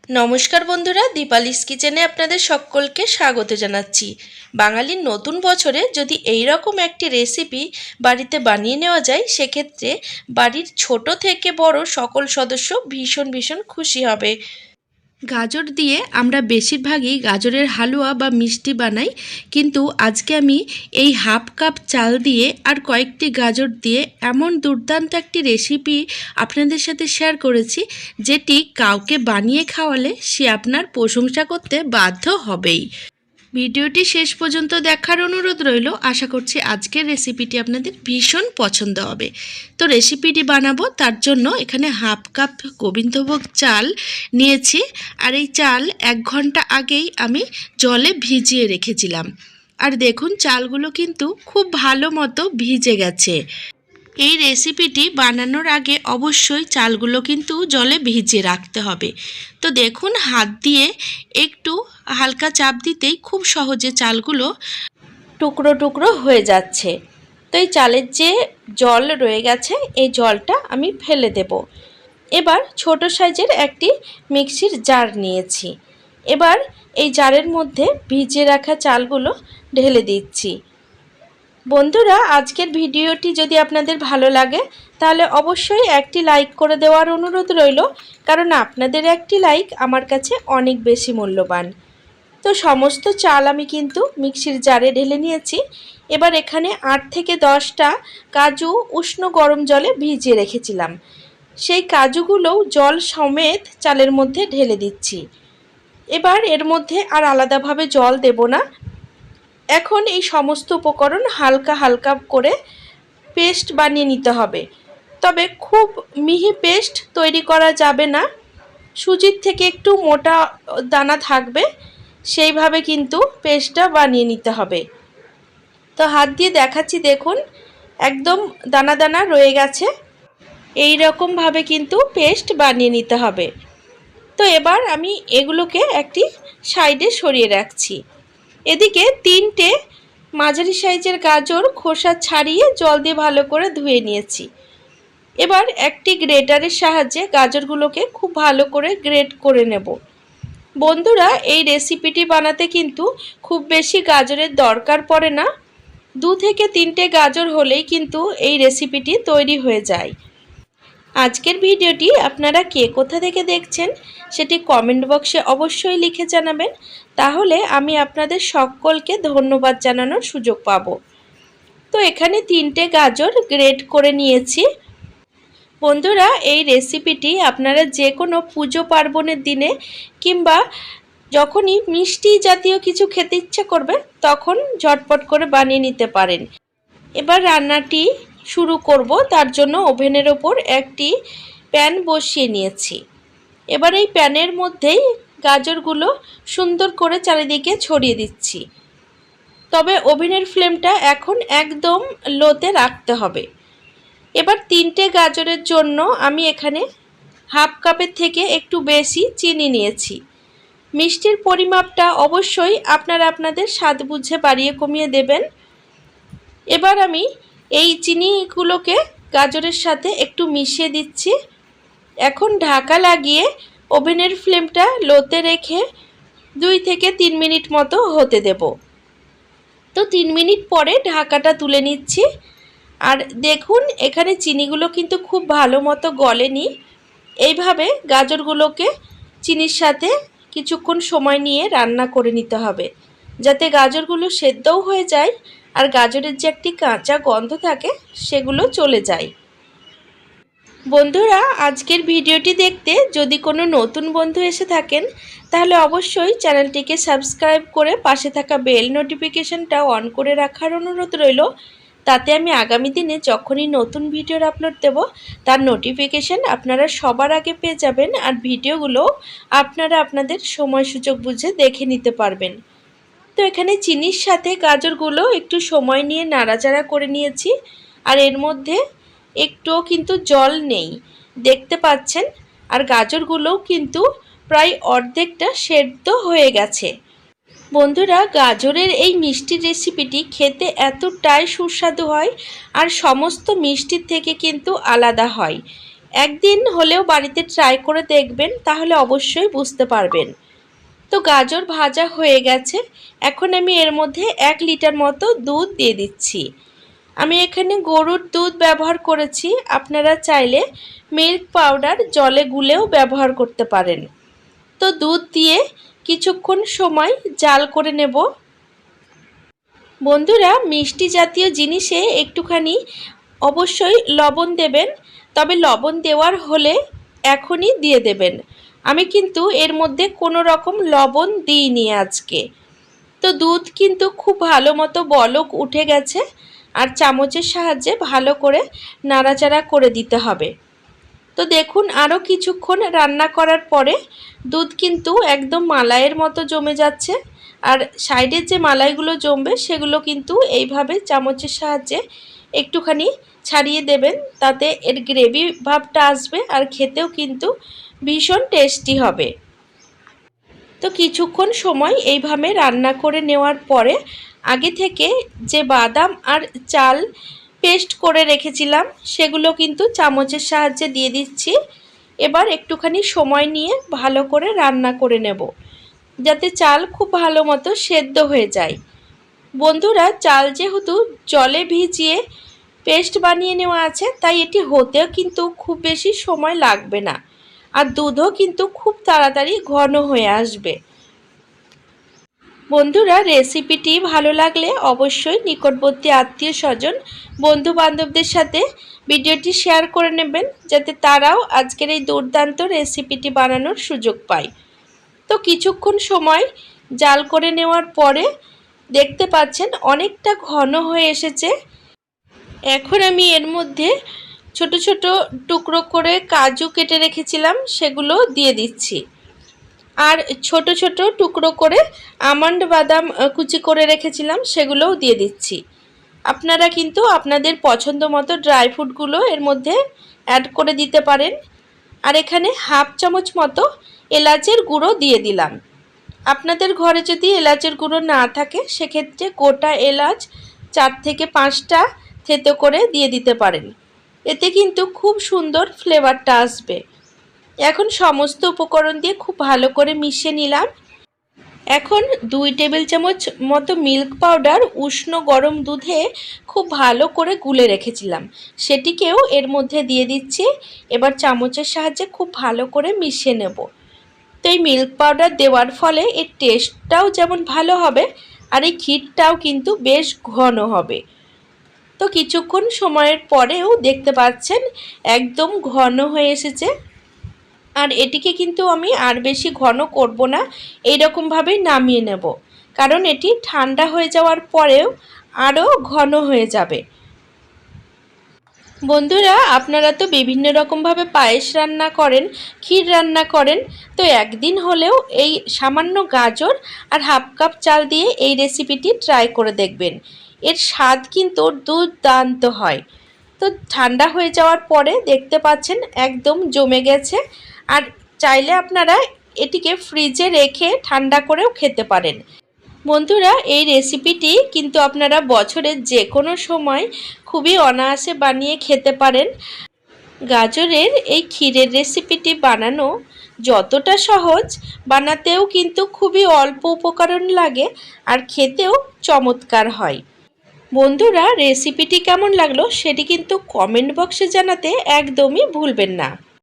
নমস্কার বন্ধুরা, দীপালিস কিচেনে আপনাদের সকলকে স্বাগত জানাচ্ছি। বাঙালির নতুন বছরে যদি এই রকম একটি রেসিপি বাড়িতে বানিয়ে নেওয়া যায়, সেক্ষেত্রে বাড়ির ছোট থেকে বড় সকল সদস্য ভীষণ ভীষণ খুশি হবে। গাজর দিয়ে আমরা বেশিরভাগই গাজরের হালুয়া বা মিষ্টি বানাই, কিন্তু আজকে আমি এই হাফ কাপ চাল দিয়ে আর কয়েকটি গাজর দিয়ে এমন দুর্দান্ত একটি রেসিপি আপনাদের সাথে শেয়ার করেছি, যেটি কাউকে বানিয়ে খাওয়ালে সে আপনার প্রশংসা করতে বাধ্য হবেই। ভিডিওটি শেষ পর্যন্ত দেখার অনুরোধ রইল। আশা করছি আজকের রেসিপিটি আপনাদের ভীষণ পছন্দ হবে। তো রেসিপিটি বানাবো, তার জন্য এখানে হাফ কাপ গোবিন্দভোগ চাল নিয়েছি, আর এই চাল 1 ঘন্টা আগেই আমি জলে ভিজিয়ে রেখেছিলাম। আর দেখুন, চালগুলো কিন্তু খুব ভালো মতো ভিজে গেছে। এই রেসিপিটি বানানোর আগে অবশ্যই চালগুলো কিন্তু জলে ভিজিয়ে রাখতে হবে। তো দেখুন, হাত দিয়ে একটু হালকা চাপ দিতেই খুব সহজে চালগুলো টুকরো টুকরো হয়ে যাচ্ছে। তো এই চালের যে জল রয়ে গেছে, এই জলটা আমি ফেলে দেব। এবার ছোট সাইজের একটি মিক্সির জার নিয়েছি। এবার এই জারের মধ্যে ভিজিয়ে রাখা চালগুলো ঢেলে দিচ্ছি। বন্ধুরা, আজকের ভিডিওটি যদি আপনাদের ভালো লাগে তাহলে অবশ্যই একটি লাইক করে দেওয়ার অনুরোধ রইল, কারণ আপনাদের একটি লাইক আমার কাছে অনেক বেশি মূল্যবান। তো সমস্ত চাল আমি কিন্তু মিক্সির জারে ঢেলে নিয়েছি। এবার এখানে 8 থেকে 10টা কাজু উষ্ণ গরম জলে ভিজিয়ে রেখেছিলাম, সেই কাজুগুলোও জল সমেত চালের মধ্যে ঢেলে দিচ্ছি। এবার এর মধ্যে আর আলাদাভাবে জল দেব না। এখন এই সমস্ত উপকরণ হালকা হালকা করে পেস্ট বানিয়ে নিতে হবে। তবে খুব মিহি পেস্ট তৈরি করা যাবে না, সুজির থেকে একটু মোটা দানা থাকবে, সেইভাবে কিন্তু পেস্টটা বানিয়ে নিতে হবে। তো হাত দিয়ে দেখাচ্ছি, দেখুন একদম দানা দানা রয়ে গেছে। এই রকমভাবে কিন্তু পেস্ট বানিয়ে নিতে হবে। তো এবার আমি এগুলোকে একটি সাইডে সরিয়ে রাখছি। এদিকে 3টে মাঝারি সাইজের গাজর খোসা ছাড়িয়ে জল দিয়ে ভালো করে ধুয়ে নিয়েছি। এবার একটি গ্রেটারের সাহায্যে গাজরগুলোকে খুব ভালো করে গ্রেট করে নেব। বন্ধুরা, এই রেসিপিটি বানাতে কিন্তু খুব বেশি গাজরের দরকার পড়ে না। 2 থেকে 3টে গাজর হলেই কিন্তু এই রেসিপিটি তৈরি হয়ে যায়। আজকের ভিডিওটি আপনারা কে কোথা থেকে দেখছেন সেটি কমেন্ট বক্সে অবশ্যই লিখে জানাবেন, তাহলে আমি আপনাদের সকলকে ধন্যবাদ জানানোর সুযোগ পাব। তো এখানে 3টে গাজর গ্রেট করে নিয়েছি। বন্ধুরা, এই রেসিপিটি আপনারা যে কোনো পুজো পার্বণের দিনে কিংবা যখনই মিষ্টি জাতীয় কিছু খেতে ইচ্ছে করবে তখন ঝটপট করে বানিয়ে নিতে পারেন। এবার রান্নাটি শুরু করব, তার জন্য ওভেনের ওপর একটি প্যান বসিয়ে নিয়েছি। এবার এই প্যানের মধ্যেই গাজরগুলো সুন্দর করে চারিদিকে ছড়িয়ে দিচ্ছি। তবে ওভেনের ফ্লেমটা এখন একদম লোতে রাখতে হবে। এবার 3টে গাজরের জন্য আমি এখানে হাফ কাপের থেকে একটু বেশি চিনি নিয়েছি। মিষ্টির পরিমাপটা অবশ্যই আপনারা আপনাদের স্বাদ বুঝে বাড়িয়ে কমিয়ে দেবেন। এবার আমি এই চিনিগুলোকে গাজরের সাথে একটু মিশিয়ে দিচ্ছি। এখন ঢাকা লাগিয়ে ওভেনের ফ্লেমটা লোতে রেখে 2 থেকে 3 মিনিট মতো হতে দেব। তো 3 মিনিট পরে ঢাকাটা তুলে নিচ্ছি। আর দেখুন, এখানে চিনিগুলো কিন্তু খুব ভালো মতো গলেনি। এইভাবে গাজরগুলোকে চিনির সাথে কিছুক্ষণ সময় নিয়ে রান্না করে নিতে হবে, যাতে গাজরগুলো সেদ্ধও হয়ে যায় আর গাজরের যে একটি কাঁচা গন্ধ থাকে সেগুলো চলে যায়। বন্ধুরা, আজকের ভিডিওটি দেখতে যদি কোনো নতুন বন্ধু এসে থাকেন তাহলে অবশ্যই চ্যানেলটিকে সাবস্ক্রাইব করে পাশে থাকা বেল নোটিফিকেশনটা অন করে রাখার অনুরোধ রইল। তাতে আমি আগামী দিনে যখনই নতুন ভিডিওর আপলোড দেব তার নোটিফিকেশন আপনারা সবার আগে পেয়ে যাবেন, আর ভিডিওগুলো আপনারা আপনাদের সময় সুযোগ বুঝে দেখে নিতে পারবেন। তো এখানে চিনির সাথে গাজরগুলো একটু সময় নিয়ে নাড়াচাড়া করে নিয়েছি। আর এর মধ্যে একটুও কিন্তু জল নেই, দেখতে পাচ্ছেন। আর গাজরগুলোও কিন্তু প্রায় অর্ধেকটা সেদ্ধ হয়ে গেছে। বন্ধুরা, গাজরের এই মিষ্টির রেসিপিটি খেতে এতটাই সুস্বাদু হয় আর সমস্ত মিষ্টির থেকে কিন্তু আলাদা হয়। একদিন হলেও বাড়িতে ট্রাই করে দেখবেন, তাহলে অবশ্যই বুঝতে পারবেন। তো গাজর ভাজা হয়ে গেছে। এখন আমি এর মধ্যে 1 লিটার মতো দুধ দিয়ে দিচ্ছি। আমি এখানে গরুর দুধ ব্যবহার করেছি, আপনারা চাইলে মিল্ক পাউডার জলে গুলেও ব্যবহার করতে পারেন। তো দুধ দিয়ে কিছুক্ষণ সময় জাল করে নেব। বন্ধুরা, মিষ্টি জাতীয় জিনিসে একটুখানি অবশ্যই লবণ দেবেন, তবে লবণ দেওয়ার হলে এখনই দিয়ে দেবেন। আমি কিন্তু এর মধ্যে কোনো রকম লবণ দিইনি আজকে। তো দুধ কিন্তু খুব ভালো মতো বলক উঠে গেছে, আর চামচের সাহায্যে ভালো করে নাড়াচাড়া করে দিতে হবে। তো দেখুন, আরও কিছুক্ষণ রান্না করার পরে দুধ কিন্তু একদম মালাইয়ের মতো জমে যাচ্ছে। আর সাইডের যে মালাইগুলো জমবে সেগুলো কিন্তু এইভাবে চামচের সাহায্যে একটুখানি ছাড়িয়ে দেবেন, তাতে এর গ্রেভি ভাবটা আসবে আর খেতেও কিন্তু ভীষণ টেস্টি হবে। তো কিছুক্ষণ সময় এইভাবে রান্না করে নেওয়ার পরে আগে থেকে যে বাদাম আর চাল পেস্ট করে রেখেছিলাম সেগুলো কিন্তু চামচের সাহায্যে দিয়ে দিচ্ছি। এবার একটুখানি সময় নিয়ে ভালো করে রান্না করে নেব, যাতে চাল খুব ভালো মতো সেদ্ধ হয়ে যায়। বন্ধুরা, চাল যেহেতু জলে ভিজিয়ে পেস্ট বানিয়ে নেওয়া আছে, তাই এটি হতেও কিন্তু খুব বেশি সময় লাগবে না, আর দুধও কিন্তু খুব তাড়াতাড়ি ঘন হয়ে আসবে। বন্ধুরা, রেসিপিটি ভালো লাগলে অবশ্যই নিকটবর্তী আত্মীয় স্বজন বন্ধু বান্ধবদের সাথে ভিডিওটি শেয়ার করে নেবেন, যাতে তারাও আজকের এই দুর্দান্ত রেসিপিটি বানানোর সুযোগ পায়। তো কিছুক্ষণ সময় জাল করে নেওয়ার পরে দেখতে পাচ্ছেন অনেকটা ঘন হয়ে এসেছে। এখন আমি এর মধ্যে ছোট ছোট টুকরো করে কাজু কেটে রেখেছিলাম সেগুলো দিয়ে দিচ্ছি, আর ছোট ছোট টুকরো করে আমন্ড বাদাম কুচি করে রেখেছিলাম সেগুলোও দিয়ে দিচ্ছি। আপনারা কিন্তু আপনাদের পছন্দ মতো ড্রাই ফ্রুটগুলো এর মধ্যে অ্যাড করে দিতে পারেন। আর এখানে হাফ চামচ মতো এলাচের গুঁড়ো দিয়ে দিলাম। আপনাদের ঘরে যদি এলাচের গুঁড়ো না থাকে সেক্ষেত্রে গোটা এলাচ 4 থেকে 5টা থেতো করে দিয়ে দিতে পারেন, এতে কিন্তু খুব সুন্দর ফ্লেভারটা আসবে। এখন সমস্ত উপকরণ দিয়ে খুব ভালো করে মিশিয়ে নিলাম। এখন 2 টেবিল চামচ মতো মিল্ক পাউডার উষ্ণ গরম দুধে খুব ভালো করে গুলে রেখেছিলাম সেটিকেও এর মধ্যে দিয়ে দিচ্ছি। এবার চামচের সাহায্যে খুব ভালো করে মিশিয়ে নেব। তো এই মিল্ক পাউডার দেওয়ার ফলে এর টেস্টটাও যেমন ভালো হবে, আর এই ক্ষীরটাও কিন্তু বেশ ঘন হবে। তো কিছুক্ষণ সময়ের পরেও দেখতে পাচ্ছেন একদম ঘন হয়ে এসেছে। আর এটিকে কিন্তু আমি আর বেশি ঘন করব না, এইরকমভাবেই নামিয়ে নেব, কারণ এটি ঠান্ডা হয়ে যাওয়ার পরেও আরও ঘন হয়ে যাবে। বন্ধুরা, আপনারা তো বিভিন্ন রকমভাবে পায়েস রান্না করেন, ক্ষীর রান্না করেন, তো একদিন হলেও এই সামান্য গাজর আর হাফ কাপ চাল দিয়ে এই রেসিপিটি ট্রাই করে দেখবেন। এর স্বাদ কিন্তু দুর্দান্ত হয়। তো ঠান্ডা হয়ে যাওয়ার পরে দেখতে পাচ্ছেন একদম জমে গেছে, আর চাইলে আপনারা এটিকে ফ্রিজে রেখে ঠান্ডা করেও খেতে পারেন। বন্ধুরা, এই রেসিপিটি কিন্তু আপনারা বছরের যে কোনো সময় খুবই অনায়াসে বানিয়ে খেতে পারেন। গাজরের এই ক্ষীরের রেসিপিটি বানানো যতটা সহজ, বানাতেও কিন্তু খুবই অল্প উপকরণ লাগে, আর খেতেও চমৎকার হয়। বন্ধুরা, রেসিপিটি কেমন লাগলো সেটি কিন্তু কমেন্ট বক্সে জানাতে একদমই ভুলবেন না।